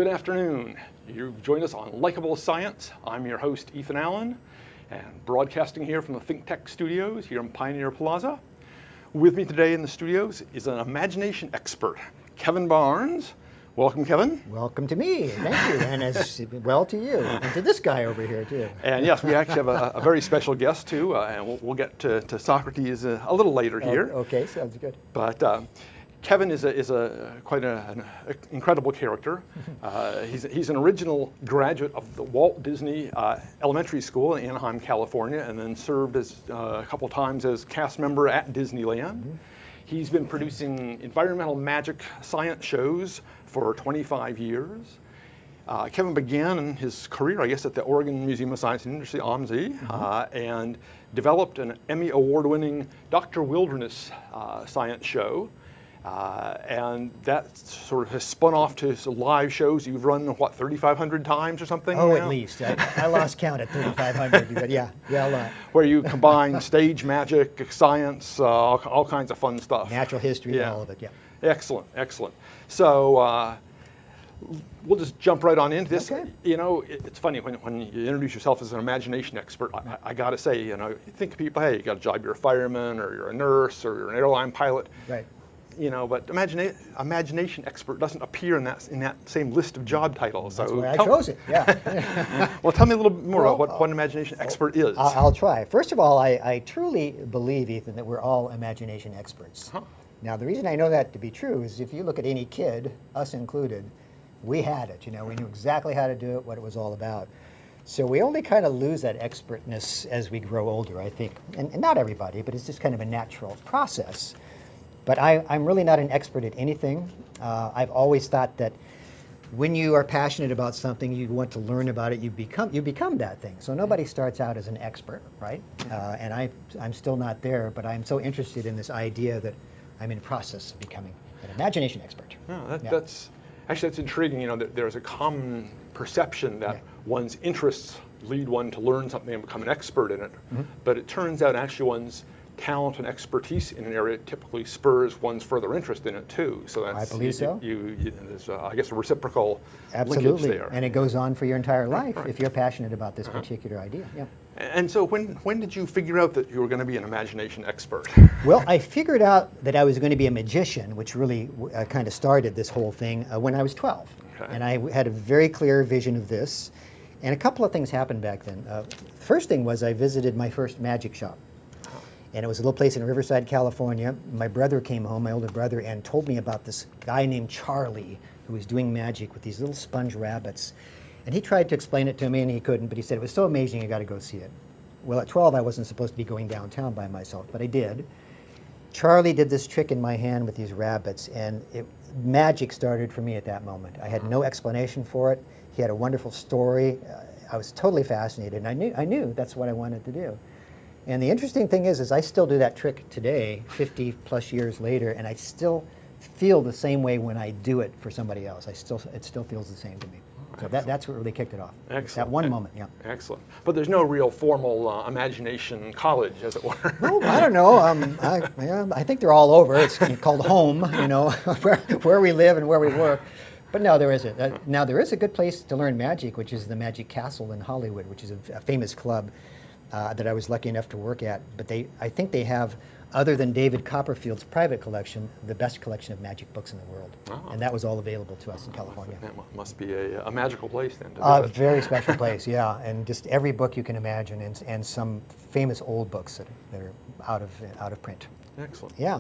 Good afternoon. You've joined us on Likeable Science. I'm your host, Ethan Allen, and broadcasting here from the ThinkTech studios here in Pioneer Plaza. With me today in the studios is an imagination expert, Khevin Barnes. Welcome, Khevin. Welcome to me, thank you, and as well to you, and to this guy over here too. And yes, we actually have a very special guest too, and we'll get to Socrates a little later here. Okay, sounds good. But Khevin is quite an incredible character. He's an original graduate of the Walt Disney Elementary School in Anaheim, California, and then served as a couple times as cast member at Disneyland. Mm-hmm. He's been producing environmental magic science shows for 25 years. Khevin began his career, I guess, at the Oregon Museum of Science and Industry, OMSI, mm-hmm. And developed an Emmy Award-winning Dr. Wilderness science show. And that sort of has spun off to live shows you've run, what, 3,500 times or something? Oh, now? at least. I lost count at 3,500, but yeah, a lot. Where you combine stage magic, science, all kinds of fun stuff. Natural history, all of it, yeah. Excellent, excellent. So we'll just jump right on into this. Okay. You know, it's funny when you introduce yourself as an imagination expert, I got to say, you know, you think people, hey, you got a job, you're a fireman, or you're a nurse, or you're an airline pilot. Right. You know, but imagination expert doesn't appear in that same list of job titles. That's so why I chose it, yeah. Well, tell me a little bit more about what an imagination expert is. I'll try. First of all, I truly believe, Ethan, that we're all imagination experts. Huh. Now, the reason I know that to be true is if you look at any kid, us included, we had it. You know, we knew exactly how to do it, what it was all about. So we only kind of lose that expertness as we grow older, I think. And not everybody, but it's just kind of a natural process. But I'm really not an expert at anything. I've always thought that when you are passionate about something, you want to learn about it, you become that thing. So nobody starts out as an expert, right? And I'm still not there, but I'm so interested in this idea that I'm in the process of becoming an imagination expert. Oh, that's intriguing. You know, there's a common perception that one's interests lead one to learn something and become an expert in it. Mm-hmm. But it turns out actually one's talent and expertise in an area typically spurs one's further interest in it too. So that's, I believe so. There's, I guess, a reciprocal Absolutely. linkage there. And it goes on for your entire life right. if you're passionate about this particular idea. Yeah. And so when did you figure out that you were going to be an imagination expert? Well, I figured out that I was going to be a magician, which really kind of started this whole thing when I was 12. Okay. And I had a very clear vision of this. And a couple of things happened back then. The first thing was I visited my first magic shop. And it was a little place in Riverside, California. My brother came home, my older brother, and told me about this guy named Charlie who was doing magic with these little sponge rabbits. And he tried to explain it to me, and he couldn't, but he said it was so amazing, you got to go see it. Well, at 12, I wasn't supposed to be going downtown by myself, but I did. Charlie did this trick in my hand with these rabbits, and magic started for me at that moment. I had no explanation for it. He had a wonderful story. I was totally fascinated, and I knew that's what I wanted to do. And the interesting thing is I still do that trick today, 50 plus years later, and I still feel the same way when I do it for somebody else. It still feels the same to me. So that's what really kicked it off. Excellent. That one moment, yeah. Excellent. But there's no real formal imagination college, as it were. Well, I don't know. I think they're all over. It's called home, you know, where we live and where we work. But no, there isn't. Now, there is a good place to learn magic, which is the Magic Castle in Hollywood, which is a famous club. That I was lucky enough to work at, but I think they have, other than David Copperfield's private collection, the best collection of magic books in the world. Oh. And that was all available to us in California. That must be a magical place then. A very special place, yeah. And just every book you can imagine, and some famous old books that are out of print. Excellent. Yeah.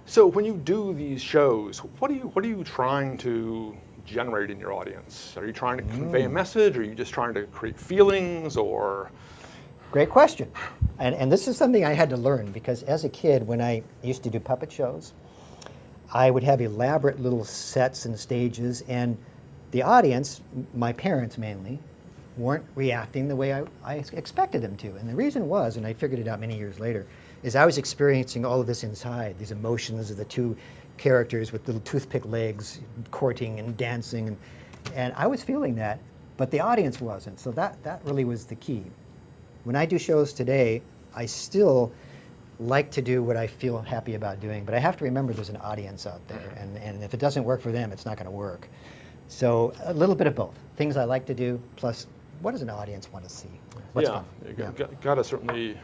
So when you do these shows, what are you trying to generate in your audience? Are you trying to convey a message? Or are you just trying to create feelings, or? Great question. And this is something I had to learn, because as a kid, when I used to do puppet shows, I would have elaborate little sets and stages, and the audience, my parents mainly, weren't reacting the way I expected them to. And the reason was, and I figured it out many years later, is I was experiencing all of this inside, these emotions of the two characters with little toothpick legs, courting and dancing, and I was feeling that, but the audience wasn't. So that really was the key. When I do shows today, I still like to do what I feel happy about doing, but I have to remember there's an audience out there, and if it doesn't work for them, it's not going to work. So a little bit of both. Things I like to do, plus what does an audience want to see? What's fun? You got to certainly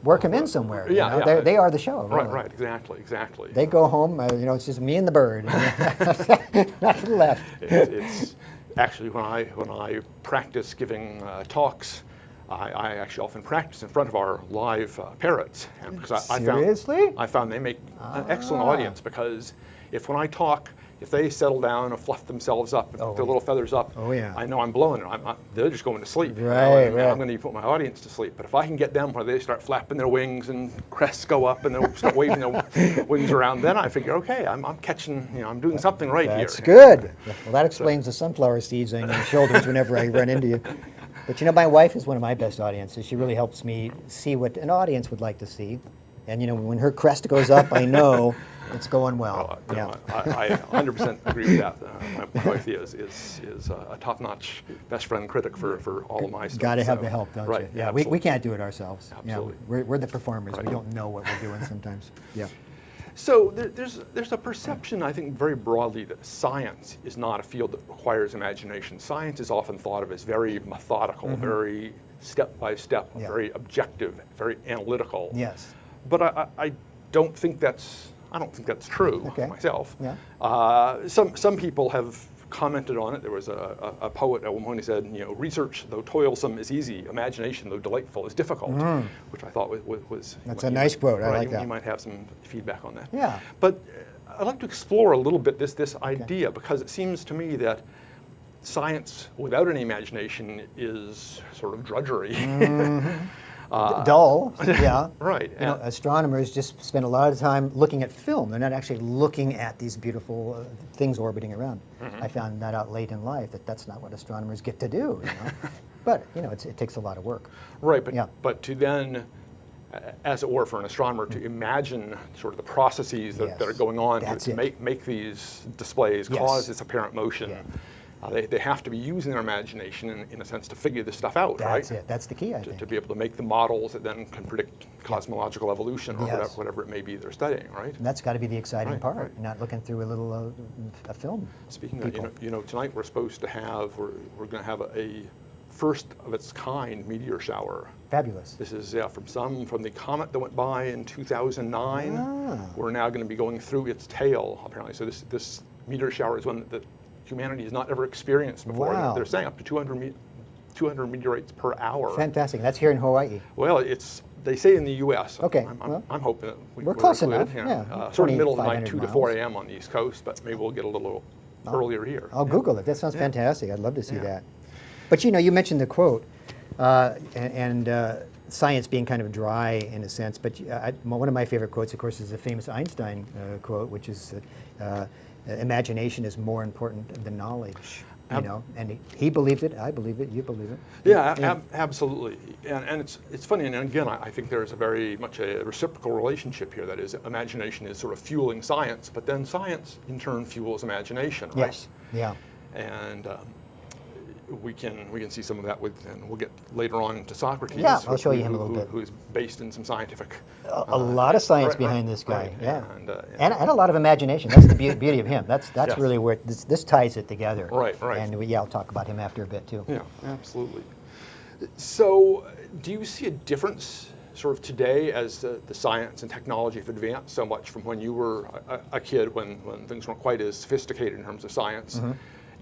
work them in somewhere. Yeah, you know? They are the show. Right, really. right, exactly. They go home, it's just me and the bird. Nothing left. It's actually when I practice giving talks, I actually often practice in front of our live parrots, and because I found they make an excellent audience, because when I talk, if they settle down and fluff themselves up and put their little feathers up, I know I'm blowing it. They're just going to sleep. Right. I'm going to put my audience to sleep. But if I can get them where they start flapping their wings and crests go up and they start waving their wings around, then I figure, okay, I'm catching, I'm doing something right here. That's good. Well, that explains the sunflower seeds on your shoulders whenever I run into you. But my wife is one of my best audiences. She really helps me see what an audience would like to see. And when her crest goes up, I know it's going well. I 100% agree with that. My wife is a top-notch best friend critic for all of my stuff. Got to have the help, don't you? Yeah, we can't do it ourselves. Absolutely. We're the performers. Right. We don't know what we're doing sometimes. Yeah. So there's a perception, I think, very broadly that science is not a field that requires imagination. Science is often thought of as very methodical, very step-by-step, very objective, very analytical. Yes. But I don't think that's true myself. Yeah. Some people have commented on it. There was a poet at one point who said, research, though toilsome, is easy. Imagination, though delightful, is difficult, which I thought was That's a nice quote. I like that. You might have some feedback on that. Yeah. But I'd like to explore a little bit this idea, because it seems to me that science without any imagination is sort of drudgery. Dull, yeah. Right. Astronomers just spend a lot of time looking at film. They're not actually looking at these beautiful things orbiting around. I found that out late in life, that's not what astronomers get to do. But it takes a lot of work. Right, but to then, as it were, for an astronomer to imagine sort of the processes that are going on to make these displays, cause this apparent motion. They have to be using their imagination in a sense to figure this stuff out, right? That's it. That's the key, I think. To be able to make the models that then can predict cosmological evolution or whatever it may be they're studying, right? And that's got to be the exciting part. Right. Not looking through a film. Speaking of, tonight we're supposed to have we're going to have a first of its kind meteor shower. Fabulous. This is from the comet that went by in 2009. We're now going to be going through its tail apparently. So this meteor shower is one that humanity has not ever experienced before. Wow. They're saying up to 200 meteorites per hour. Fantastic. That's here in Hawaii. Well, they say in the U.S. Okay. I'm hoping that we're close included, enough. Sort of middle of the night, 2 to 4 a.m. on the East Coast, but maybe we'll get a little earlier here. I'll Google it. That sounds fantastic. I'd love to see that. But you mentioned the quote, and science being kind of dry in a sense. But one of my favorite quotes, of course, is the famous Einstein quote, which is, imagination is more important than knowledge. And he believed it. I believe it. You believe it. Yeah, absolutely. And it's funny. And again, I think there's very much a reciprocal relationship here. That is, imagination is sort of fueling science, but then science in turn fuels imagination. Right? Yes. Yeah. And we can see some of that and we'll get later on into Socrates. Yeah, I'll show you him a little bit. Who's based in some scientific. A lot of science behind this guy. Right. Yeah. And a lot of imagination. That's the beauty of him. That's really where this ties it together. Right. And I'll talk about him after a bit too. Yeah, absolutely. So, do you see a difference sort of today as the science and technology have advanced so much from when you were a kid, when things weren't quite as sophisticated in terms of science?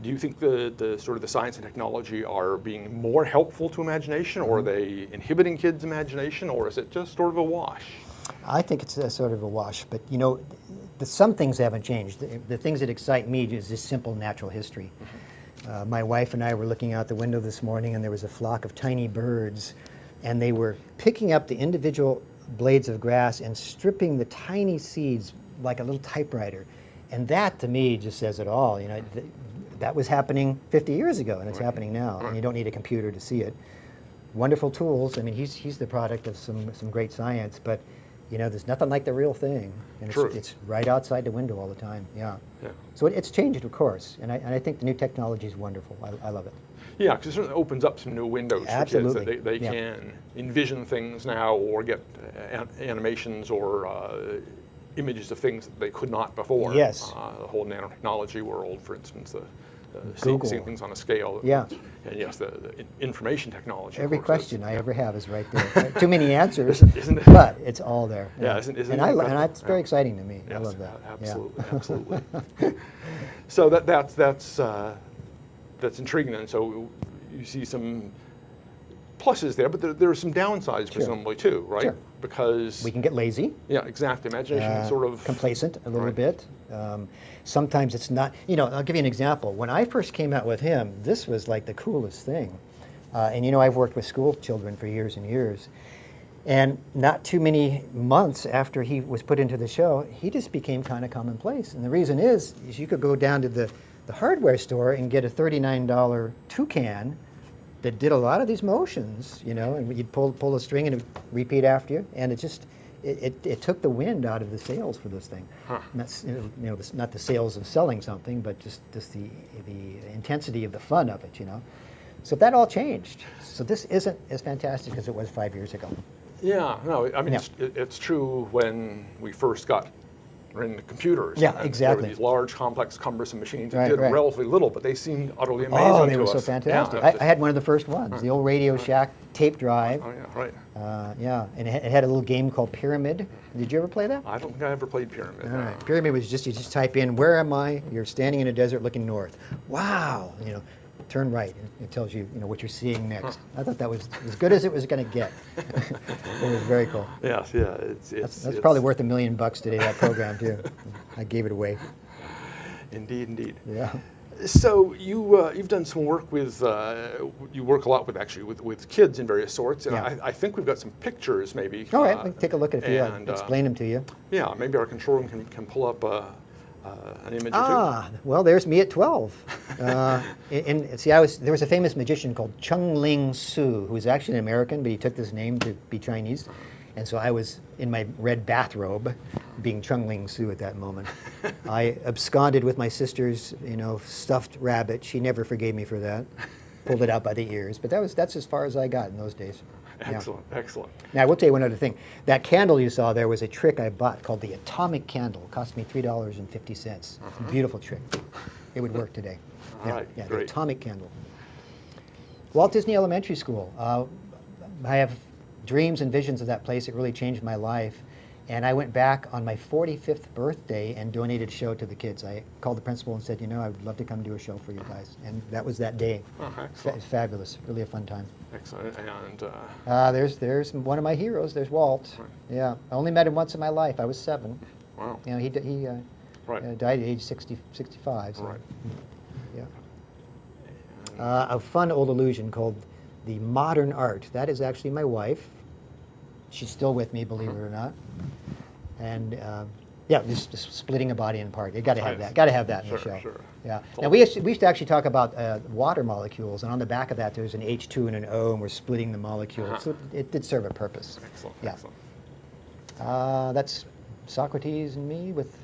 Do you think the sort of the science and technology are being more helpful to imagination, or are they inhibiting kids' imagination, or is it just sort of a wash? I think it's a sort of a wash, but some things haven't changed. The things that excite me is just simple natural history. My wife and I were looking out the window this morning, and there was a flock of tiny birds, and they were picking up the individual blades of grass and stripping the tiny seeds like a little typewriter. And that, to me, just says it all. That was happening 50 years ago, and it's happening now. And you don't need a computer to see it. Wonderful tools. I mean, he's the product of some great science, but there's nothing like the real thing. And it's right outside the window all the time. Yeah. So it's changed, of course, and I think the new technology is wonderful. I love it. Yeah, because it certainly opens up some new windows for kids that they can envision things now, or get animations or images of things that they could not before. Yes. The whole nanotechnology world, for instance, seeing things on a scale. Yeah. And yes, the information technology. Every of course, question I ever have is right there. Too many answers, Isn't it? but it's all there. Yeah, isn't and it's very exciting to me. I Yes, love that. absolutely, absolutely. So that's intriguing. And so you see some pluses there, but there are some downsides presumably too, right? Sure. Because We can get lazy. yeah, exactly. Imagination is sort of complacent a little right. bit. Sometimes it's not. I'll give you an example. When I first came out with him, this was like the coolest thing. And I've worked with school children for years and years. And not too many months after he was put into the show, he just became kind of commonplace. And the reason is you could go down to the hardware store and get a $39 toucan that did a lot of these motions, and you'd pull a string and it would repeat after you, and it took the wind out of the sales for this thing. Huh. And that's not the sales of selling something, but just the intensity of the fun of it, So that all changed. So this isn't as fantastic as it was 5 years ago. yeah. No, I mean Yeah. it's true when we first got in the computers. Yeah, and exactly. There were these large, complex, cumbersome machines that Right, did right. relatively little, but they seemed utterly amazing Oh, to they were so us. fantastic. Yeah, I had one of the first ones, the old Radio Shack tape drive. oh yeah, right. Yeah, and it had a little game called Pyramid. Did you ever play that? I don't think I ever played Pyramid. All right. Pyramid was you just type in, where am I? You're standing in a desert looking north. Wow, turn right. It tells you, what you're seeing next. I thought that was as good as it was going to get. It was very cool. Yes, yeah. That's probably worth $1 million today, that program, too. I gave it away. Indeed, indeed. Yeah. So you've done some work with, you work a lot with kids in various sorts, and Yeah. I think we've got some pictures maybe. All right, we can take a look at it if you and, explain them to you. Yeah, maybe our control room can pull up an image or Ah, well, there's me at 12. There was a famous magician called Chung Ling Soo, who was actually an American, but he took this name to be Chinese. And so I was in my red bathrobe, being Chung Ling Soo at that moment. I absconded with my sister's, stuffed rabbit. She never forgave me for that. Pulled it out by the ears. But that's as far as I got in those days. two. Excellent, excellent. Now, I will tell you one other thing. That candle you saw there was a trick I bought called the atomic candle. It cost me $3.50. It's a beautiful trick. It would work today. All right, the great. atomic candle. Walt Disney Elementary School. I have dreams and visions of that place. It really changed my life. And I went back on my 45th birthday and donated a show to the kids. I called the principal and said, I would love to come do a show for you guys. And that was that day. Oh, excellent. It's fabulous. Really a fun time. Excellent. And There's one of my heroes. There's Walt. Right. Yeah, I only met him once in my life. I was 7. wow. He Right. died at age 65. So, Right. yeah. A fun old illusion called the modern art. That is actually my wife. She's still with me, believe it or not. And just splitting a body in part. You got to have Nice. that. Got to have that in the Sure, show. sure. Yeah. Now we used to actually talk about water molecules, and on the back of that there's an H2 and an O, and we're splitting the molecules. So it did serve a purpose. Excellent, Yeah. excellent. That's Socrates and me with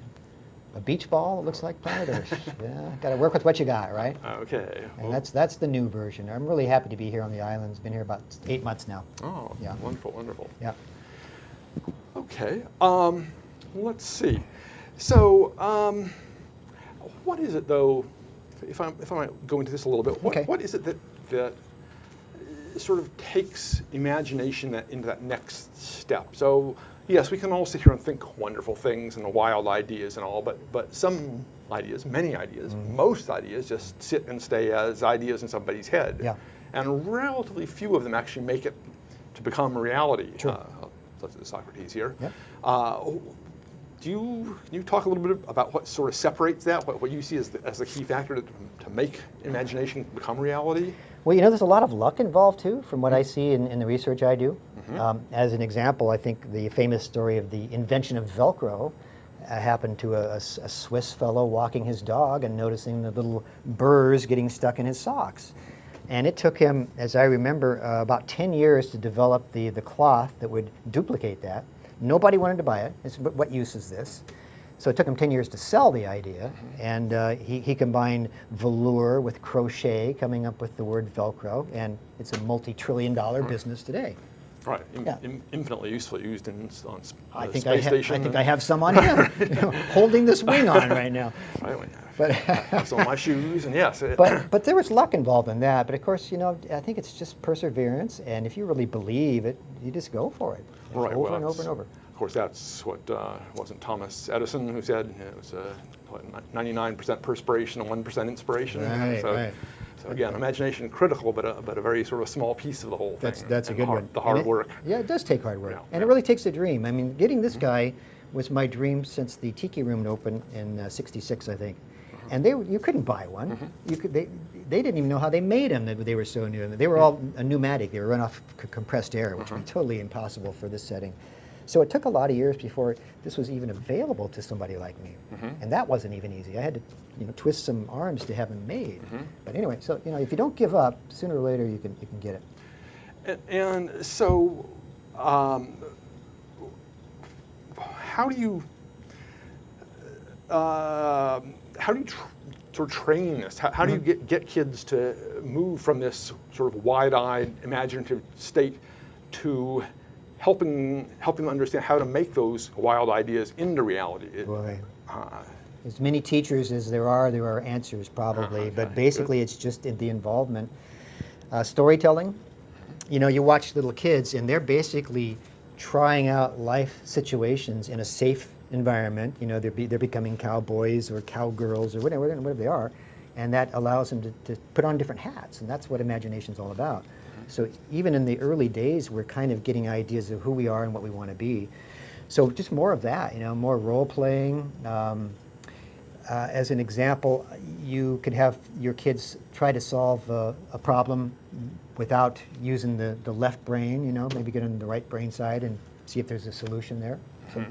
a beach ball. It looks like planet Earth. Yeah. Got to work with what you got, right? Okay. And that's the new version. I'm really happy to be here on the islands. Been here about 8 months now. Oh, Yeah. wonderful, wonderful. Yeah. Okay. Let's see. So, what is it though? If I might go into this a little bit, Okay. what is it that sort of takes imagination into that next step? So, yes, we can all sit here and think wonderful things and wild ideas and all, but some ideas, many ideas, most ideas just sit and stay as ideas in somebody's head. Yeah. And relatively few of them actually make it to become a reality. Sure. Such as Socrates here. Yep. Can you talk a little bit about what sort of separates that, what you see as the key factor to make imagination become reality? Well, there's a lot of luck involved too, from what I see in the research I do. As an example, I think the famous story of the invention of Velcro happened to a Swiss fellow walking his dog and noticing the little burrs getting stuck in his socks. And it took him, as I remember, about 10 years to develop the cloth that would duplicate that. Nobody wanted to buy it. It's, what use is this? So it took him 10 years to sell the idea, and he combined velour with crochet, coming up with the word Velcro, and it's a multi-trillion-dollar business today. Right, Yeah. Infinitely useful, used on I think space station. I think I have some on here, holding this wing on right now. Right, But I have some of my shoes, and yes. but there was luck involved in that. But of course, I think it's just perseverance, and if you really believe it, you just go for it, Right, over well, and over and over. Of course, that's what wasn't Thomas Edison who said it was 99% perspiration and 1% inspiration. Right, right. So again, imagination critical, but a very sort of small piece of the whole thing. That's a and good one. The hard work. Yeah, it does take hard work, Yeah, and yeah. it really takes a dream. I mean, getting this guy was my dream since the Tiki Room opened in '66, I think. And you couldn't buy one. They didn't even know how they made them. They were so new. They were all pneumatic. They were run off compressed air, which would be totally impossible for this setting. So it took a lot of years before this was even available to somebody like me, and that wasn't even easy. I had to, twist some arms to have them made. But anyway, so if you don't give up, sooner or later you can get it. And so, how do you sort of train this? How do you get kids to move from this sort of wide-eyed, imaginative state to helping them understand how to make those wild ideas into reality? Boy. As many teachers as there are answers probably, but basically it's just the involvement. Storytelling, you watch little kids and they're basically trying out life situations in a safe environment. They're becoming cowboys or cowgirls or whatever they are, and that allows them to put on different hats, and that's what imagination's all about. So even in the early days, we're kind of getting ideas of who we are and what we want to be. So just more of that, more role playing. As an example, you could have your kids try to solve a problem without using the left brain, maybe get on the right brain side and see if there's a solution there. So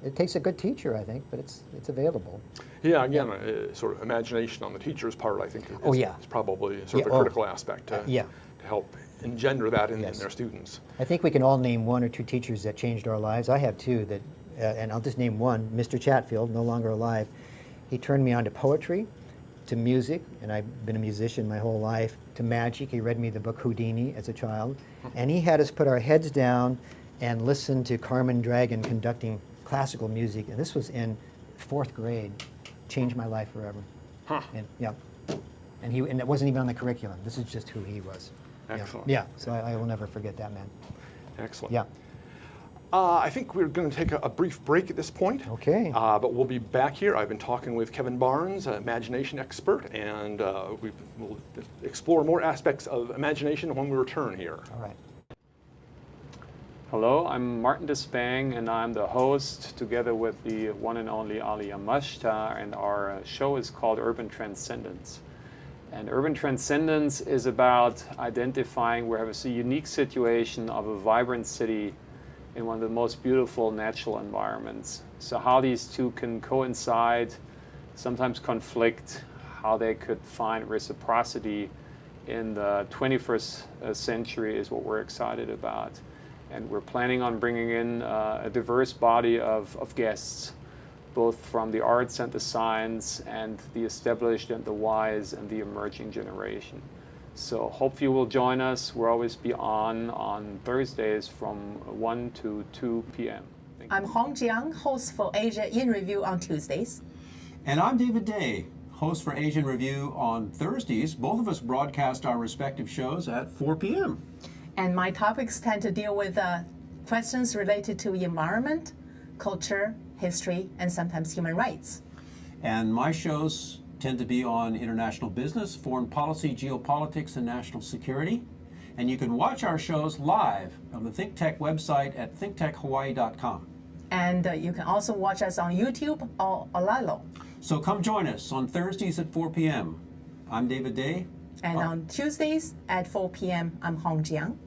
it takes a good teacher, I think, but it's available. Yeah, again, sort of imagination on the teacher's part, I think, is probably sort of a critical aspect to help engender that in their students. I think we can all name one or two teachers that changed our lives. I have two that, and I'll just name one, Mr. Chatfield, no longer alive. He turned me on to poetry, to music, and I've been a musician my whole life, to magic. He read me the book Houdini as a child, and he had us put our heads down and listen to Carmen Dragon conducting classical music, and this was in 4th grade. Changed my life forever. And it wasn't even on the curriculum. This is just who he was. Excellent. Yeah. So I will never forget that man. Excellent. Yeah. I think we're going to take a brief break at this point. Okay. But we'll be back here. I've been talking with Khevin Barnes, an imagination expert, and we will explore more aspects of imagination when we return here. All right. Hello, I'm Martin Despang, and I'm the host together with the one and only Ali Amashta, and our show is called Urban Transcendence. And Urban Transcendence is about identifying where we have a unique situation of a vibrant city in one of the most beautiful natural environments. So how these two can coincide, sometimes conflict, how they could find reciprocity in the 21st century is what we're excited about. And we're planning on bringing in a diverse body of guests, both from the arts and the science and the established and the wise and the emerging generation. So hope you will join us. We'll always be on Thursdays from 1 to 2 p.m. I'm Hong Jiang, host for Asia in Review on Tuesdays. And I'm David Day, host for Asian Review on Thursdays. Both of us broadcast our respective shows at 4 p.m. And my topics tend to deal with questions related to environment, culture, history, and sometimes human rights. And my shows tend to be on international business, foreign policy, geopolitics, and national security. And you can watch our shows live on the ThinkTech website at thinktechhawaii.com. And you can also watch us on YouTube or Olalo. So come join us on Thursdays at 4 p.m. I'm David Day. And on Tuesdays at 4 p.m., I'm Hong Jiang.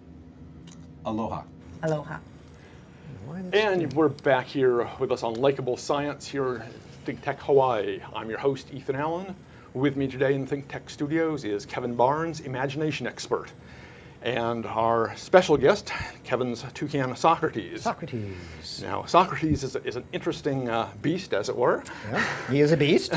Aloha. Aloha. And we're back here with us on Likeable Science here at ThinkTech Hawaii. I'm your host, Ethan Allen. With me today in ThinkTech Studios is Khevin Barnes, imagination expert. And our special guest, Kevin's toucan Socrates. Socrates. Now, Socrates is an interesting beast, as it were. Yeah, he is a beast.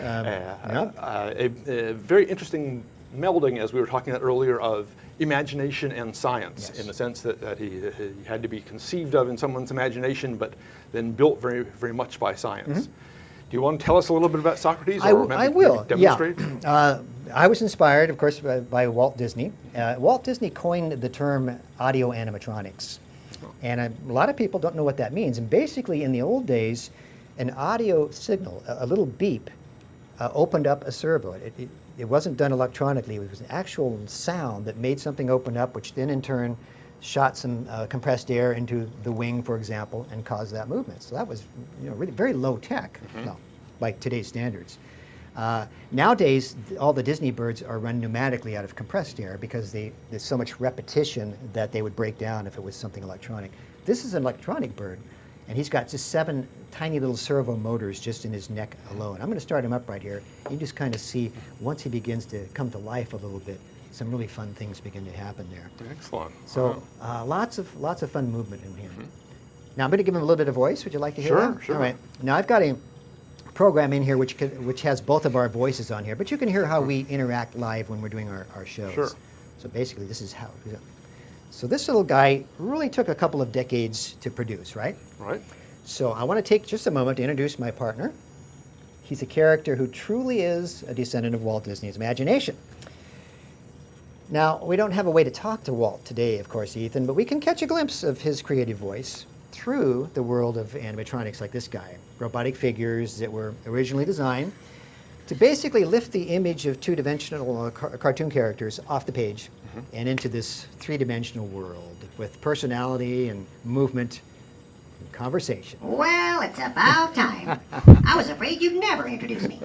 A very interesting melding, as we were talking about earlier, of imagination and science, Yes. in the sense that he had to be conceived of in someone's imagination, but then built very, very much by science. Do you want to tell us a little bit about Socrates? I will. Demonstrate? Yeah. I was inspired, of course, by Walt Disney. Walt Disney coined the term audio animatronics. And a lot of people don't know what that means. And basically, in the old days, an audio signal, a little beep, opened up a servo. It wasn't done electronically. It was an actual sound that made something open up, which then in turn shot some compressed air into the wing, for example, and caused that movement. So that was, really very low tech, well, by today's standards. Nowadays, all the Disney birds are run pneumatically out of compressed air because there's so much repetition that they would break down if it was something electronic. This is an electronic bird, and he's got just 7 tiny little servo motors just in his neck alone. I'm going to start him up right here. You just kind of see, once he begins to come to life a little bit, some really fun things begin to happen there. Excellent. So lots of fun movement in here. Now I'm going to give him a little bit of voice. Would you like to hear that? Sure. All right. Now I've got a program in here which has both of our voices on here, but you can hear how we interact live when we're doing our shows. Sure. So basically this is how. So this little guy really took a couple of decades to produce, right? Right. So I want to take just a moment to introduce my partner. He's a character who truly is a descendant of Walt Disney's imagination. Now, we don't have a way to talk to Walt today, of course, Ethan, but we can catch a glimpse of his creative voice through the world of animatronics like this guy. Robotic figures that were originally designed to basically lift the image of two-dimensional cartoon characters off the page and into this three-dimensional world with personality and movement and conversation. Well, it's about time. I was afraid you'd never introduce me.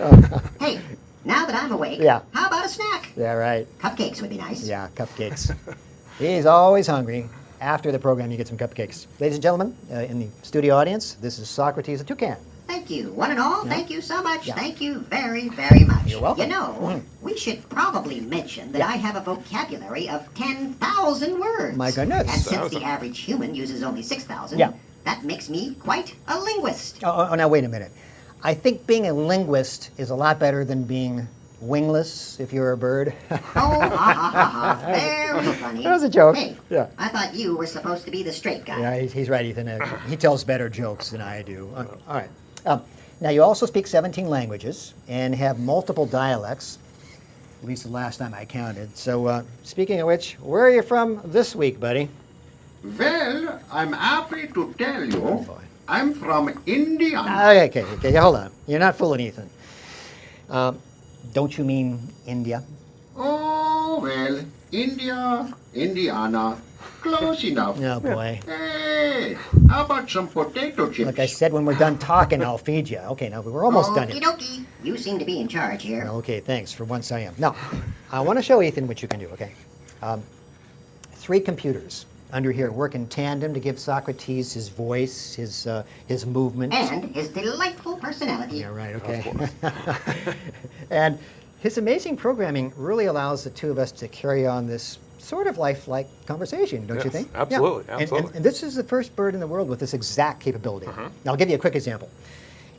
Hey, now that I'm awake, Yeah. how about a snack? Yeah, right. Cupcakes would be nice. Yeah, cupcakes. He's always hungry. After the program, you get some cupcakes. Ladies and gentlemen, in the studio audience, this is Socrates the Toucan. Thank you, one and all. Yeah. Thank you so much. Yeah. Thank you very, very much. You're welcome. You know, we should probably mention that I have a vocabulary of 10,000 words. My goodness. And since Awesome. the average human uses only 6,000, Yeah. that makes me quite a linguist. Oh, now wait a minute. I think being a linguist is a lot better than being wingless if you're a bird. Oh, ha, ha, ha, ha. Very funny. That was a joke. Hey, Yeah. I thought you were supposed to be the straight guy. Yeah, he's right, Ethan. He tells better jokes than I do. All right. Now, you also speak 17 languages and have multiple dialects, at least the last time I counted. So, speaking of which, where are you from this week, buddy? Well, I'm happy to tell you, boy. I'm from India. Okay, hold on. You're not fooling Ethan. Don't you mean India? Oh, well, India, Indiana, close enough. Oh, boy. Hey, how about some potato chips? Like I said, when we're done talking, I'll feed you. Okay, now we're almost done Okie here. dokie. You seem to be in charge here. Okay, thanks. For once I am. Now, I want to show Ethan what you can do, okay? 3 computers under here work in tandem to give Socrates his voice, his movement. And his delightful personality. Yeah, right, okay. And his amazing programming really allows the two of us to carry on this sort of lifelike conversation, don't you Yes, think? absolutely, Yeah. absolutely. And this is the first bird in the world with this exact capability. Now, I'll give you a quick example.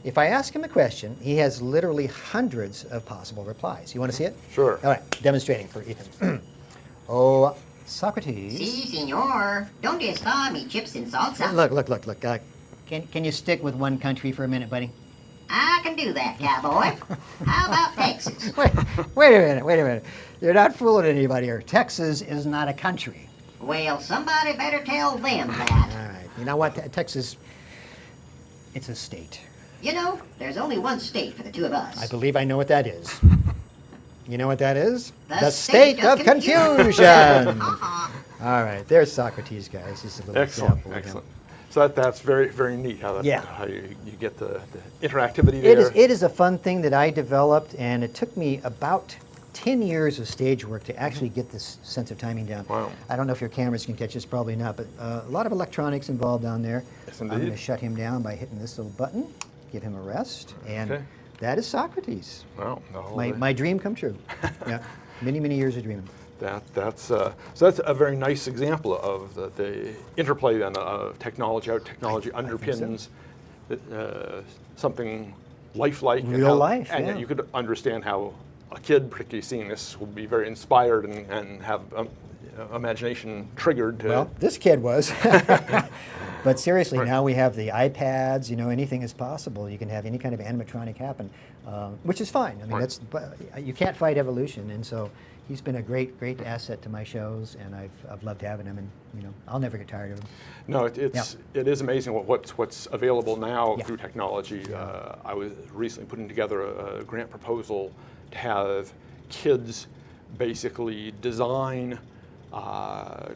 If I ask him a question, he has literally hundreds of possible replies. You want to see it? Sure. All right, demonstrating for Ethan. Oh, Socrates. Si, senor. ¿Dónde está mi chips and salsa? Look. Can you stick with one country for a minute, buddy? I can do that, cowboy. How about Texas? Wait a minute. You're not fooling anybody here. Texas is not a country. Well, somebody better tell them All that. right. You know what? Texas, it's a state. You know, there's only one state for the two of us. I believe I know what that is. You know what that is? The state state of of confusion. All right. There's Socrates, guys. Just a little Excellent, example of him. excellent. So that's very, very neat how that, Yeah. how you get the interactivity there. It is a fun thing that I developed, and it took me about 10 years of stage work to actually get this sense of timing down. Wow. I don't know if your cameras can catch this, probably not, but a lot of electronics involved down there. Yes, I'm going to indeed. shut him down by hitting this little button, give him a rest, and Okay. that is Socrates. Wow, the whole My dream come true. Yeah, many years of dreaming. that's so that's a very nice example of the interplay then of technology, how technology I think underpins something lifelike, and Real how- life, and yeah. yet you could understand how a kid, particularly seeing this, will be very inspired and have imagination triggered to. Well, this kid was. But seriously, now we have the iPads. Anything is possible. You can have any kind of animatronic happen, which is fine. I mean, but you can't fight evolution, and so he's been a great asset to my shows, and I've loved having him, and I'll never get tired of him. No, it is amazing what's available now through technology. Yeah. I was recently putting together a grant proposal to have kids basically design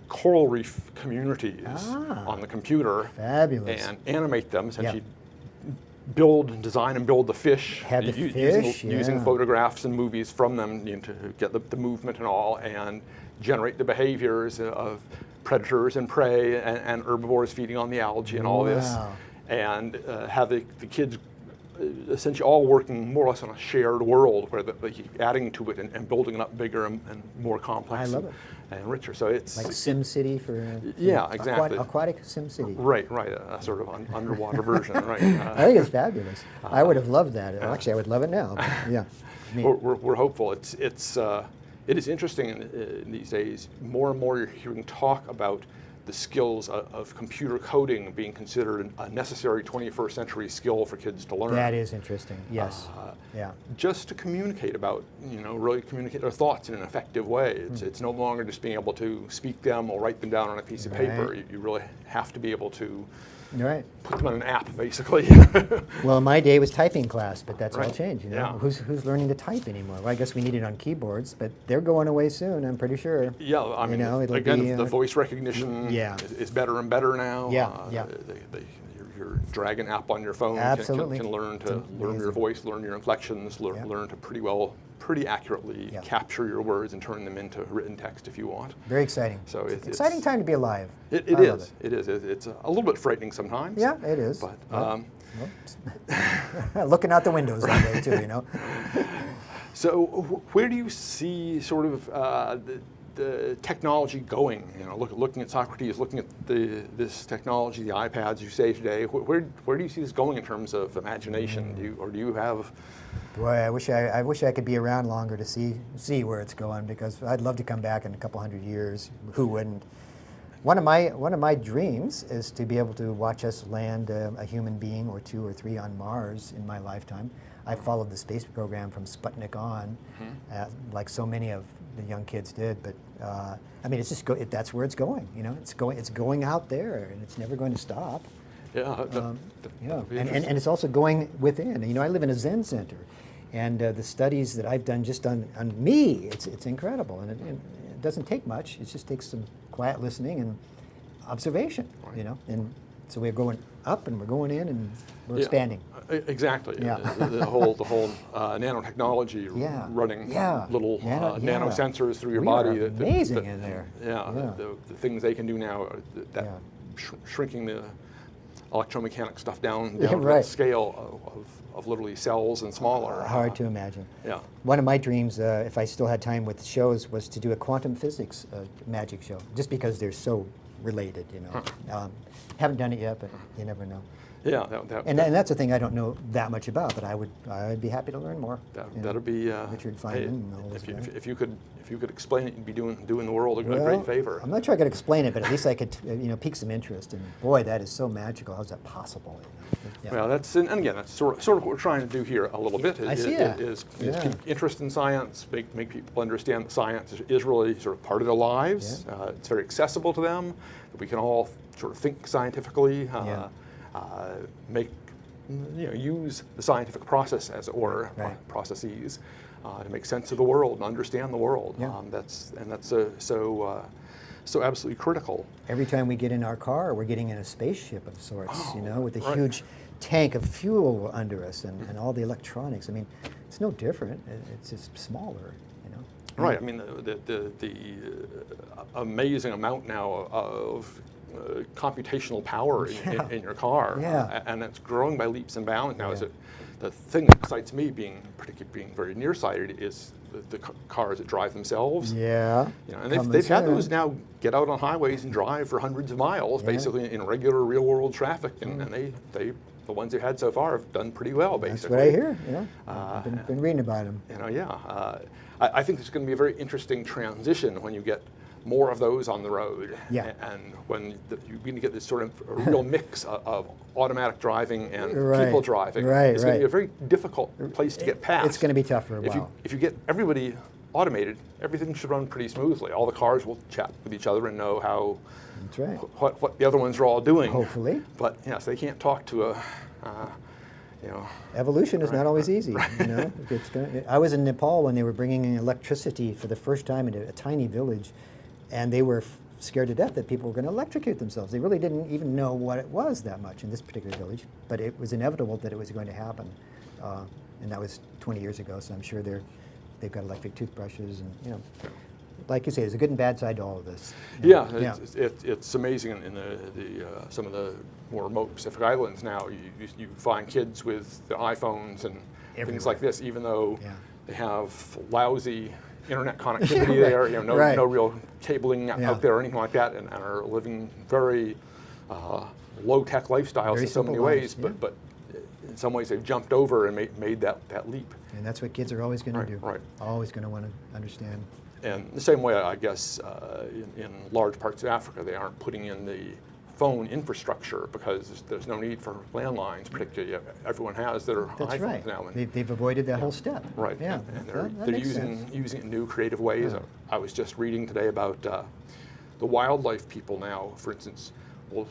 coral reef communities on the computer. Fabulous. And animate them, essentially design and build the fish, Have the fish, using photographs and movies from them to get the movement and all, and generate the behaviors of predators and prey and herbivores feeding on the algae and all this, and have the kids essentially all working more or less on a shared world where they keep adding to it and building it up bigger and more complex. I love it. And richer. So it's Like SimCity for exactly. aquatic SimCity. Right, a sort of underwater version, right? I think it's fabulous. I would have loved that. Actually, I would love it now. But yeah. We're hopeful. It is interesting in these days. More and more, you're hearing talk about the skills of computer coding being considered a necessary 21st century skill for kids to learn. That is interesting. Yes. Just to communicate about, really communicate their thoughts in an effective way. It's no longer just being able to speak them or write them down on a piece of paper. You really have to be able to put them on an app, basically. Well, my day was typing class, but that's all changed. Yeah. Who's learning to type anymore? Well, I guess we need it on keyboards, but they're going away soon. I'm pretty sure. Yeah, I mean, again, the voice recognition is better and better now. Your Dragon app on your phone can learn to learn your voice, learn your inflections, learn to pretty accurately capture your words and turn them into written text if you want. Very exciting. So it's exciting time to be alive. It is. It's a little bit frightening sometimes. Yeah, it is. But looking out the windows all day too, So where do you see sort of the technology going? Looking at Socrates, looking at this technology, the iPads you say today. Where do you see this going in terms of imagination? Do you have? Boy, I wish I could be around longer to see where it's going, because I'd love to come back in a couple hundred years. Who wouldn't? One of my dreams is to be able to watch us land a human being or 2 or 3 on Mars in my lifetime. I followed the space program from Sputnik on, like so many of the young kids did. But I mean, it's just that's where it's going. It's going out there, and it's never going to stop. And it's also going within. I live in a Zen center, and the studies that I've done just on me, it's incredible, and it doesn't take much. It just takes some quiet listening and observation. And so we're going up and we're going in and we're expanding. Exactly. The whole nanotechnology running little nano sensors through your body. Amazing in there. The things they can do now, shrinking the electromechanic stuff down to that scale of literally cells and smaller. Hard to imagine. Yeah. One of my dreams, if I still had time with shows, was to do a quantum physics magic show, just because they're so related. Haven't done it yet, but you never know. Yeah, and that's the thing I don't know that much about, but I'd be happy to learn more. That'll be Richard Feynman and all those guys. If you could explain it, you'd be doing the world a great favor. I'm not sure I could explain it, but at least I could pique some interest. And boy, that is so magical. How's that possible? Well, that's sort of what we're trying to do here a little bit. Is pique interest in science, make people understand that science is really sort of part of their lives. It's very accessible to them. That we can all sort of think scientifically. Use the scientific process, as it were, processes, to make sense of the world and understand the world. That's so absolutely critical. Every time we get in our car, we're getting in a spaceship of sorts, with a huge tank of fuel under us and all the electronics. I mean, it's no different. It's just smaller, Right. I mean, the amazing amount now of computational power in your car, and it's growing by leaps and bounds now. The thing that excites me, being very nearsighted, is the cars that drive themselves. And they've had those now get out on highways and drive for hundreds of miles, basically in regular real world traffic, and they the ones they've had so far have done pretty well, basically. That's what I hear. Yeah, I've been reading about them. You know, yeah. I think it's going to be a very interesting transition when you get more of those on the road. Yeah. And when you begin to get this sort of a real mix of automatic driving and Right. people driving. Right, it's going to be a right. very difficult place to get past. It's going to be tough for a If while. you get everybody automated, everything should run pretty smoothly. All the cars will chat with each other and know how That's right. what the other ones are all doing. Hopefully. But yes, they can't talk to a you know. Evolution is not always easy. You know, I was in Nepal when they were bringing in electricity for the first time in a tiny village, and they were scared to death that people were going to electrocute themselves. They really didn't even know what it was that much in this particular village, but it was inevitable that it was going to happen, and that was 20 years ago. So I'm sure they've got electric toothbrushes, and you know, like you say, there's a good and bad side to all of this. You know? Yeah, it's amazing in some of the more remote Pacific Islands now. You find kids with the iPhones and Everywhere. things like this, even though Yeah. they have lousy internet connectivity there. You know, Right. no real cabling Yeah. out there or anything like that, and are living very low-tech lifestyles Very in so many simple ways. lives, yeah. But in some ways, they've jumped over and made that leap. And that's what kids are always going to do. Right. Always going to want to understand. And the same way, I guess, in large parts of Africa, they aren't putting in the phone infrastructure because there's no need for landlines, particularly. Everyone has their That's iPhones right. now. And, They've avoided that whole step. right. Yeah. And That they're makes using sense. it in new creative ways. I was just reading today about the wildlife people now, for instance, will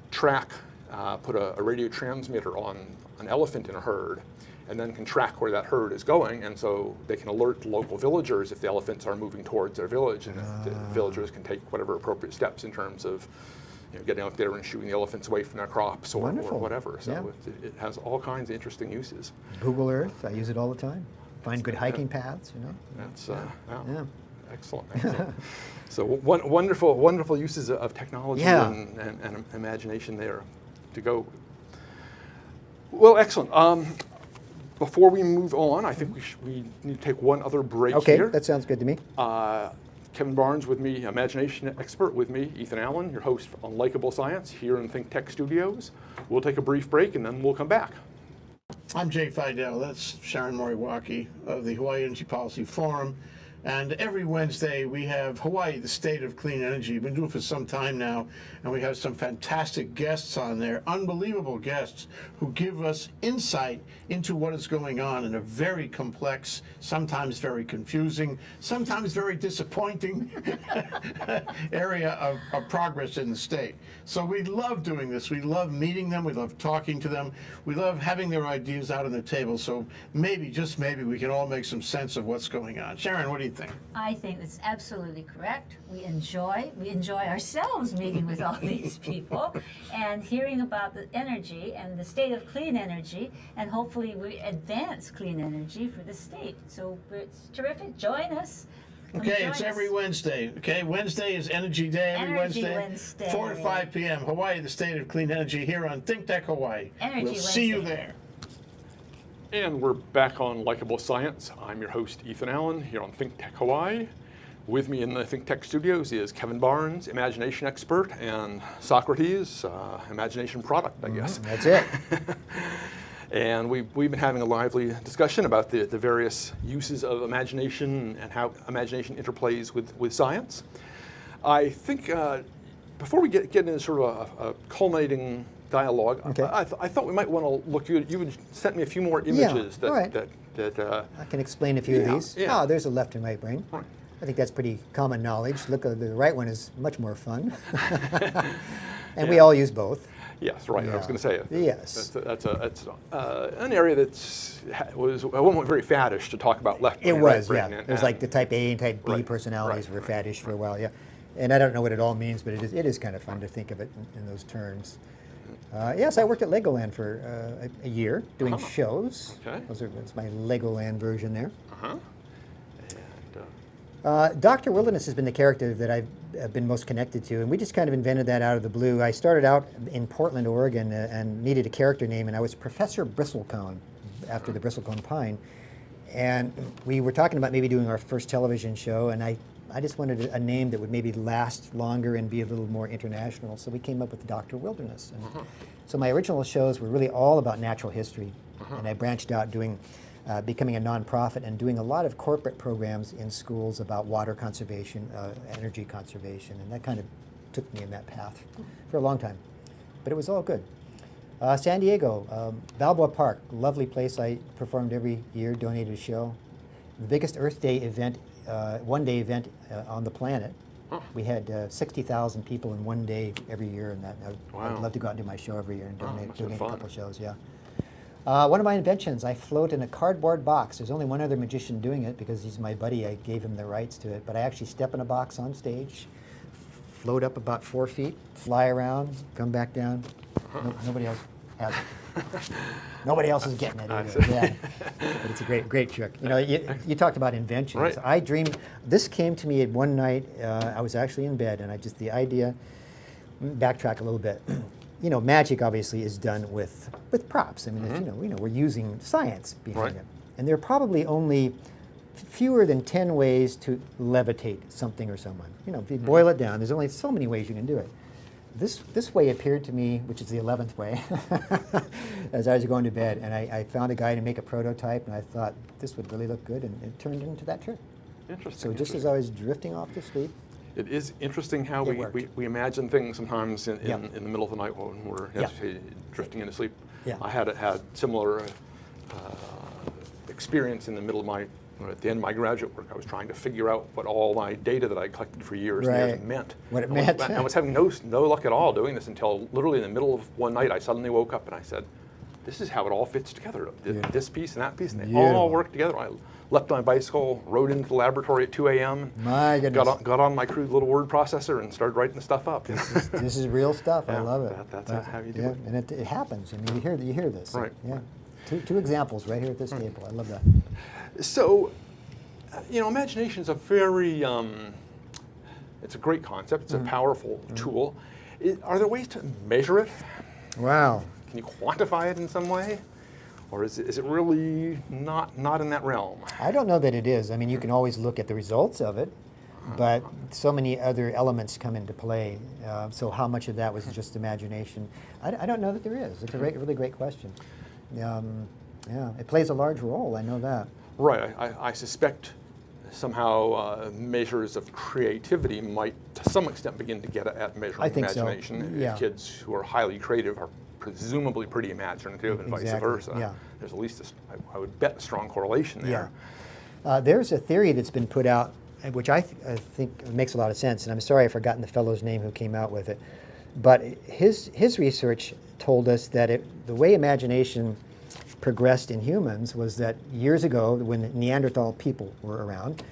track, put a radio transmitter on an elephant in a herd, and then can track where that herd is going, and so they can alert the local villagers if the elephants are moving towards their village, and the villagers can take whatever appropriate steps in terms of getting out there and shooing the elephants away from their crops or whatever. So Yeah. it has all kinds of interesting uses. Google Earth, I use it all the time. Find good hiking paths, you know. That's Yeah. excellent. So wonderful uses of technology Yeah. and imagination there to go. Well, excellent. Before we move on, I think we need to take one other break Okay, here. that sounds good to me. Khevin Barnes with me, imagination expert with me, Ethan Allen, your host on Likeable Science here in ThinkTech Studios. We'll take a brief break and then we'll come back. I'm Jay Fidel. That's Sharon Moriwaki of the Hawaii Energy Policy Forum. And every Wednesday we have Hawaii, the State of Clean Energy. We've been doing it for some time now, and we have some fantastic guests on there, unbelievable guests who give us insight into what is going on in a very complex, sometimes very confusing, sometimes very disappointing area of progress in the state. So we love doing this. We love meeting them. We love talking to them. We love having their ideas out on the table. So maybe, just maybe, we can all make some sense of what's going on. Sharon, what do you think? I think that's absolutely correct. We enjoy ourselves meeting with all these people and hearing about the energy and the state of clean energy, and hopefully we advance clean energy for the state. So it's terrific. Join us. Come Okay, join it's us. every Wednesday. Okay, Wednesday is Energy Day. Every Energy Wednesday, Wednesday. 4 to 5 p.m. Hawaii, the State of Clean Energy, here on ThinkTech Hawaii. Energy We'll see you Wednesday. there. And we're back on Likeable Science. I'm your host, Ethan Allen, here on ThinkTech Hawaii. With me in the ThinkTech studios is Khevin Barnes, imagination expert, and Socrates, imagination product, I guess. That's it. And we've been having a lively discussion about the various uses of imagination and how imagination interplays with science. I think before we get into sort of a culminating dialogue, Okay. I thought we might want to look. You had sent me a few more images all right. that I can explain a few of Yeah, these. yeah. Oh, there's a left and right brain. Right. I think that's pretty common knowledge. Look, the right one is much more fun. And we all use both. Yes, right. I was Yeah. going to say it. Yes. That's an area was at one point very faddish to talk about left brain, It right was, brain, yeah. and- It was like the type A and type B Right, personalities right, were right. faddish for a while, yeah. And I don't know what it all means, but it is kind of fun to think of it in those terms. Yes, I worked at Legoland for a year doing shows. Okay. That's my Legoland version there. Uh-huh. Dr. Wilderness has been the character that I've been most connected to, and we just kind of invented that out of the blue. I started out in Portland, Oregon, and needed a character name, and I was Professor Bristlecone, after the bristlecone pine. And we were talking about maybe doing our first television show, and I I just wanted a name that would maybe last longer and be a little more international. So we came up with Dr. Wilderness. And so my original shows were really all about natural history. And I branched out becoming a nonprofit and doing a lot of corporate programs in schools about water conservation, energy conservation. And that kind of took me in that path for a long time. But it was all good. San Diego, Balboa Park, lovely place. I performed every year, donated a show. The biggest Earth Day event, one-day event on the planet. We had 60,000 people in one day every year, and I'd love to go out and do my show every year and donate a couple of shows. Yeah. One of my inventions, I float in a cardboard box. There's only one other magician doing it because he's my buddy. I gave him the rights to it, but I actually step in a box on stage, float up about 4 feet, fly around, come back down. Nobody else has it. Nobody else is getting it either. Yeah. But it's a great trick. You know, you talked about inventions. Right. I dreamed, this came to me at one night, I was actually in bed, and the idea, backtrack a little bit. You know, magic obviously is done with props. I mean, you know, we're using science behind it. And there are probably only fewer than 10 ways to levitate something or someone. You know, if you boil it down, there's only so many ways you can do it. This way appeared to me, which is the 11th way, as I was going to bed, and I found a guy to make a prototype, and I thought this would really look good, and it turned into that trick. Interesting. So just as I was drifting off to sleep. It is interesting how we imagine things sometimes in the middle of the night when we're as you say, drifting into sleep. Yeah. I had similar experience in the middle of at the end of my graduate work. I was trying to figure out what all my data that I collected for years and years meant. What it meant. I was having no luck at all doing this until literally in the middle of one night I suddenly woke up and I said, this is how it all fits together. This piece and that piece, and they all work together. I left my bicycle, rode into the laboratory at 2 a.m. My goodness. Got on my crude little word processor and started writing the stuff up. This is real stuff. I love it. That's how you do it. And it happens. I mean, you hear this. Right. Yeah. Two examples right here at this table. I love that. So, you know, imagination is a very, it's a great concept. It's a powerful tool. Are there ways to measure it? Wow. Can you quantify it in some way? Or is it really not in that realm? I don't know that it is. I mean, you can always look at the results of it, but so many other elements come into play. So how much of that was just imagination? I don't know that there is. It's a really great question. Yeah, it plays a large role. I know that. Right. I suspect somehow measures of creativity might, to some extent, begin to get at measuring I think imagination. So. Yeah. Kids who are highly creative are presumably pretty imaginative, and vice versa. Yeah. There's at least, I would bet, a strong correlation there. Yeah. There's a theory that's been put out, which I think makes a lot of sense, and I'm sorry I've forgotten the fellow's name who came out with it. But his research told us that the way imagination progressed in humans was that years ago, when Neanderthal people were around,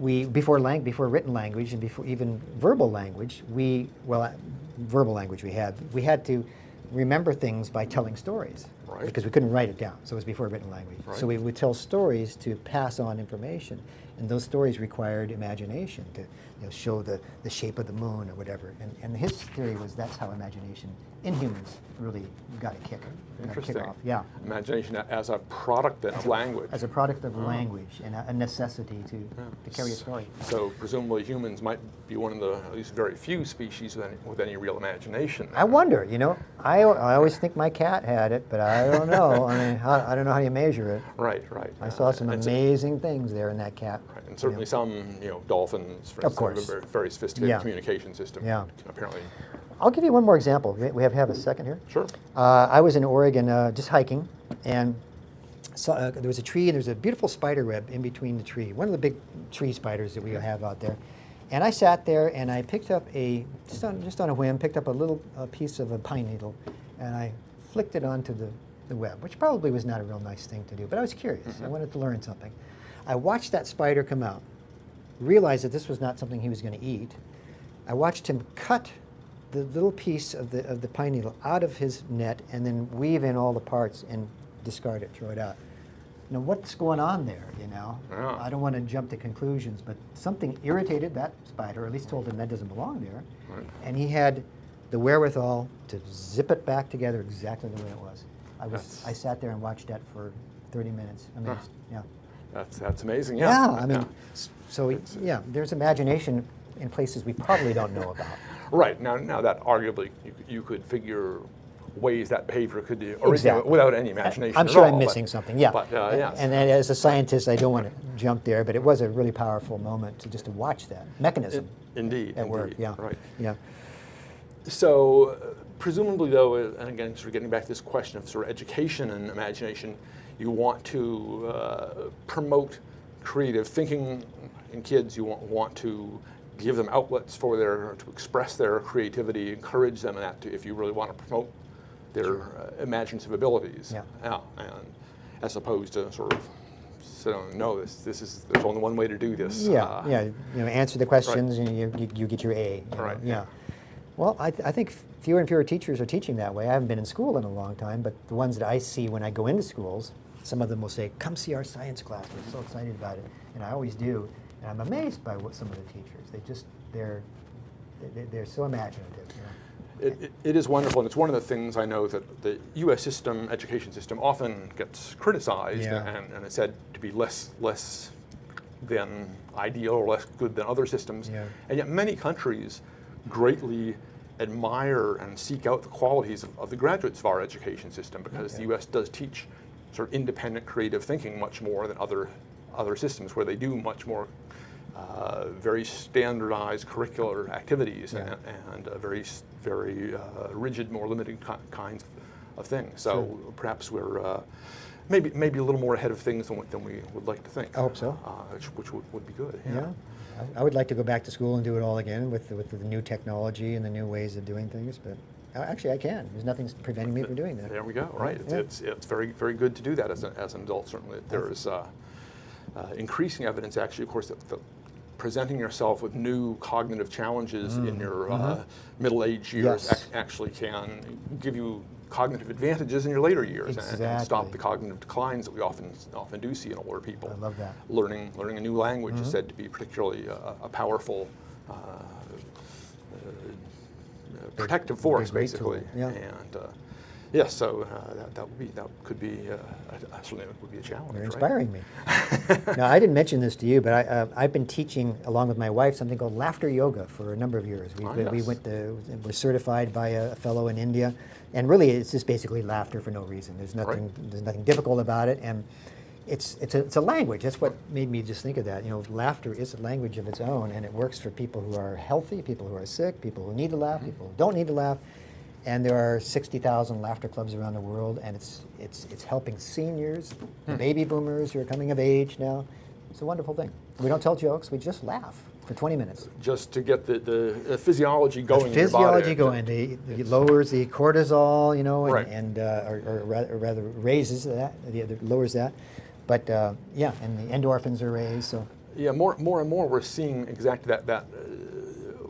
before written language and before even verbal language, we had to remember things by telling stories, because we couldn't write it down. So it was before written language. So we would tell stories to pass on information, and those stories required imagination to show the shape of the moon or whatever. And his theory was that's how imagination in humans really got a kick. Interesting. Off. Yeah. Imagination as a product of language. As a product of language and a necessity to carry a story. So presumably humans might be one of the at least very few species with any real imagination. I wonder, I always think my cat had it, but I don't know. I mean, I don't know how you measure it. Right. I saw some amazing things there in that cat. Right. And certainly some, dolphins, for instance, have a very sophisticated communication system. Yeah. Apparently. I'll give you one more example. We have a second here. Sure. I was in Oregon just hiking, and there was a tree, and there's a beautiful spider web in between the tree, one of the big tree spiders that we have out there. And I sat there, and I picked up just on a whim, picked up a little piece of a pine needle, and I flicked it onto the web, which probably was not a real nice thing to do, but I was curious. I wanted to learn something. I watched that spider come out, realized that this was not something he was going to eat. I watched him cut the little piece of the pine needle out of his net and then weave in all the parts and discard it, throw it out. Now, what's going on there, Yeah. I don't want to jump to conclusions, but something irritated that spider, or at least told him that doesn't belong there. Right. And he had the wherewithal to zip it back together exactly the way it was. I sat there and watched that for 30 minutes, amazed. Yeah. That's amazing. Yeah, I mean, so yeah, there's imagination in places we probably don't know about. Right, now that arguably you could figure ways that behavior could originate Exactly. without any imagination I'm at sure all, I'm missing something, yeah. But, yes. And as a scientist, I don't want to jump there, but it was a really powerful moment to watch that mechanism Indeed. at work. Yeah, Right. yeah. So presumably though, and again, sort of getting back to this question of sort of education and imagination, you want to promote creative thinking in kids. You want to give them outlets to express their creativity, encourage them in that if you really want to promote their imaginative abilities. Yeah. And as opposed to sort of saying, no, there's only one way to do this. Yeah, answer the questions and you get your A. Right. Yeah. Well, I think fewer and fewer teachers are teaching that way. I haven't been in school in a long time, but the ones that I see when I go into schools, some of them will say, come see our science class. We're so excited about it. And I always do. And I'm amazed by what some of the teachers, they're so imaginative. It is wonderful, and it's one of the things I know that the U.S. education system often gets criticized and is said to be less than ideal or less good than other systems. Yeah. And yet many countries greatly admire and seek out the qualities of the graduates of our education system, because the U.S. does teach sort of independent creative thinking much more than other systems, where they do much more very standardized curricular activities and very rigid, more limited kinds of things. So perhaps we're maybe a little more ahead of things than we would like to think. I hope so. Which would be good. Yeah. I would like to go back to school and do it all again with the new technology and the new ways of doing things, but actually I can. There's nothing preventing me from doing that. There we go. Right. It's very, very good to do that as an adult. Certainly, there is increasing evidence, actually, of course, that presenting yourself with new cognitive challenges in your middle-age years actually can give you cognitive advantages in your later years and stop the cognitive declines that we often do see in older people. I love that. Learning a new language is said to be particularly a powerful protective force, basically. Yeah. And yes, so that could be certainly it would be a challenge. You're inspiring me. Now, I didn't mention this to you, but I've been teaching along with my wife something called laughter yoga for a number of years. We were certified by a fellow in India, and really it's just basically laughter for no reason. There's nothing difficult about it, and it's a language. That's what made me just think of that. Laughter is a language of its own, and it works for people who are healthy, people who are sick, people who need to laugh, people who don't need to laugh. And there are 60,000 laughter clubs around the world, and it's helping seniors, the baby boomers who are coming of age now. It's a wonderful thing. We don't tell jokes; we just laugh for 20 minutes. Just to get the physiology going. The physiology going. It lowers the cortisol, and or rather raises that. It lowers that. But and the endorphins are raised. So more and more we're seeing exactly that.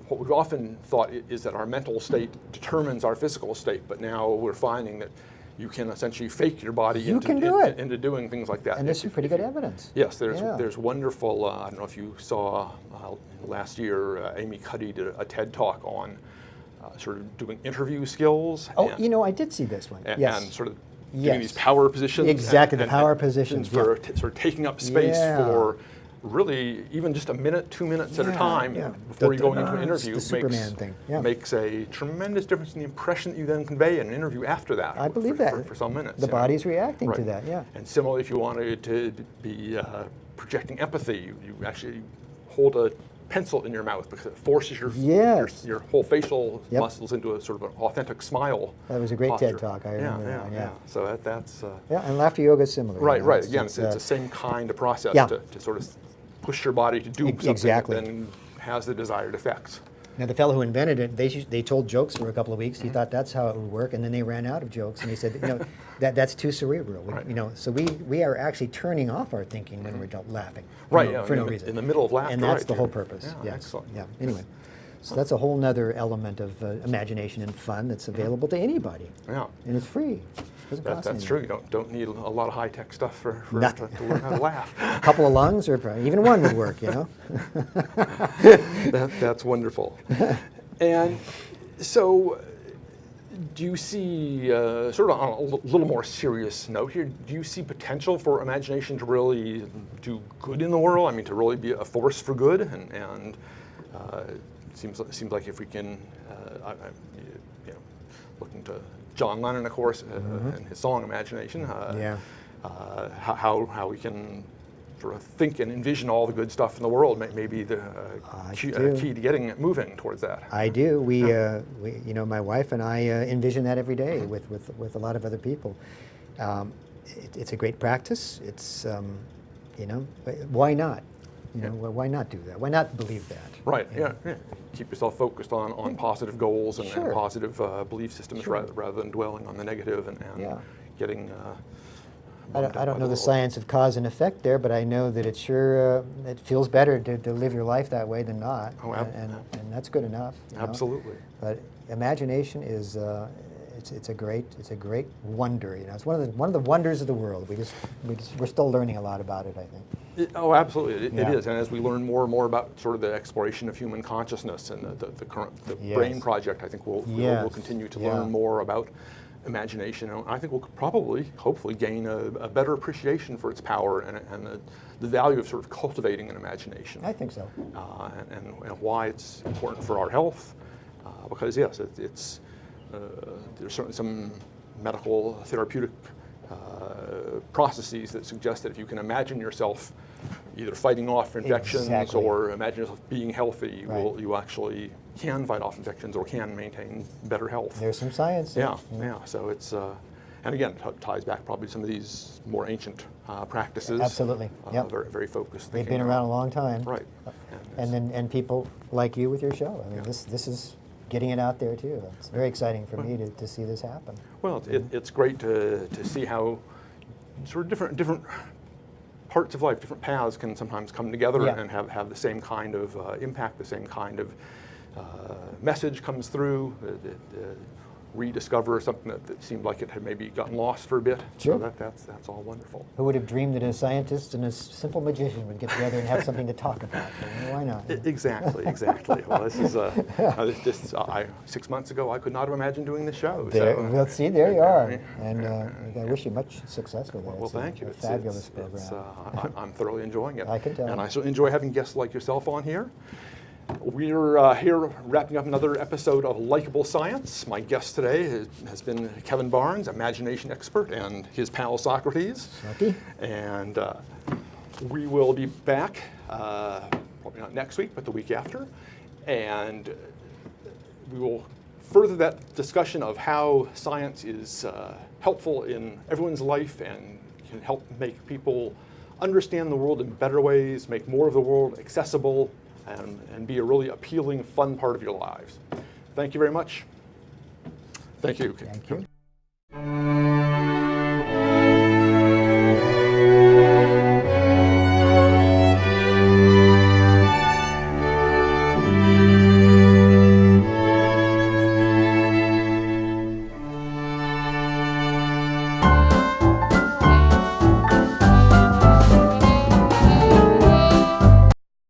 What we've often thought is that our mental state determines our physical state, but now we're finding that you can essentially fake your body into doing things like that. And there's some pretty good evidence. Yes, there's wonderful, I don't know if you saw last year, Amy Cuddy did a TED Talk on sort of doing interview skills. Oh, I did see this one. Yes. And sort of doing these power positions. Exactly, the power positions. For sort of taking up space for really even just a minute, 2 minutes at a time before you go into an interview makes a tremendous difference in the impression that you then convey in an interview after that. I believe that. For some minutes. The body's reacting to that, And similarly, if you wanted to be projecting empathy, you actually hold a pencil in your mouth because it forces your whole facial muscles into a sort of an authentic smile. That was a great posture. TED Talk. I remember that one. Yeah. So that's and laughter yoga is similar. Right. Again, it's the same kind of process to sort of push your body to do something that then has the desired effects. Now, the fellow who invented it, they told jokes for a couple of weeks. He thought that's how it would work, and then they ran out of jokes, and he said, that's too cerebral. So we are actually turning off our thinking when we're laughing, for no reason. In the middle of laughter, and that's the whole purpose. Yeah, excellent. Yeah. Anyway, so that's a whole nother element of imagination and fun that's available to anybody. Yeah, and it's free. That's true. You don't need a lot of high-tech stuff to learn how to laugh. A couple of lungs, or even one would work. That's wonderful. And so, Do you see, sort of on a little more serious note here, do you see potential for imagination to really do good in the world? I mean, to really be a force for good? And it seems like if we can, you know, looking to John Lennon, of course, and his song Imagination, how we can sort of think and envision all the good stuff in the world may be the key to getting it moving towards that. I do. We, you know, my wife and I envision that every day with a lot of other people. It's a great practice. It's, you know, why not? You know, why not do that? Why not believe that? Right. Yeah. Keep yourself focused on positive goals and positive belief systems rather than dwelling on the negative and getting. I don't know the science of cause and effect there, but I know that it sure it feels better to live your life that way than not, and that's good enough. Absolutely. But imagination is it's a great wonder. You know, it's one of the wonders of the world. We're still learning a lot about it, I think. Absolutely, it is. And as we learn more and more about sort of the exploration of human consciousness and the current Brain Project, I think we'll continue to learn more about imagination. And I think we'll probably, hopefully, gain a better appreciation for its power and the value of sort of cultivating an imagination. I think so. And why it's important for our health. Because yes, it's there's certainly some medical therapeutic processes that suggest that if you can imagine yourself either fighting off infections or imagine yourself being healthy, you actually can fight off infections or can maintain better health. There's some science. Yeah. So it's, and again, it ties back probably to some of these more ancient practices. Absolutely. Very, very focused. They've been around a long time. Right. And people like you with your show. I mean, this is getting it out there too. It's very exciting for me to see this happen. Well, it's great to see how sort of different parts of life, different paths can sometimes come together and have the same kind of impact, the same kind of message comes through, rediscover something that seemed like it had maybe gotten lost for a bit. Sure. So that's all wonderful. Who would have dreamed that a scientist and a simple magician would get together and have something to talk about? Why not? Exactly. Well, this is 6 months ago, I could not have imagined doing this show. Well, see, there you are. And I wish you much success with it. Well, thank you. It's a fabulous program. I'm thoroughly enjoying it. I can tell. And I certainly enjoy having guests like yourself on here. We're here wrapping up another episode of Likeable Science. My guest today has been Khevin Barnes, imagination expert, and his pal Socrates. Okay. And we will be back, probably not next week, but the week after. And we will further that discussion of how science is helpful in everyone's life and can help make people understand the world in better ways, make more of the world accessible, and be a really appealing, fun part of your lives. Thank you very much. Thank you. Thank you.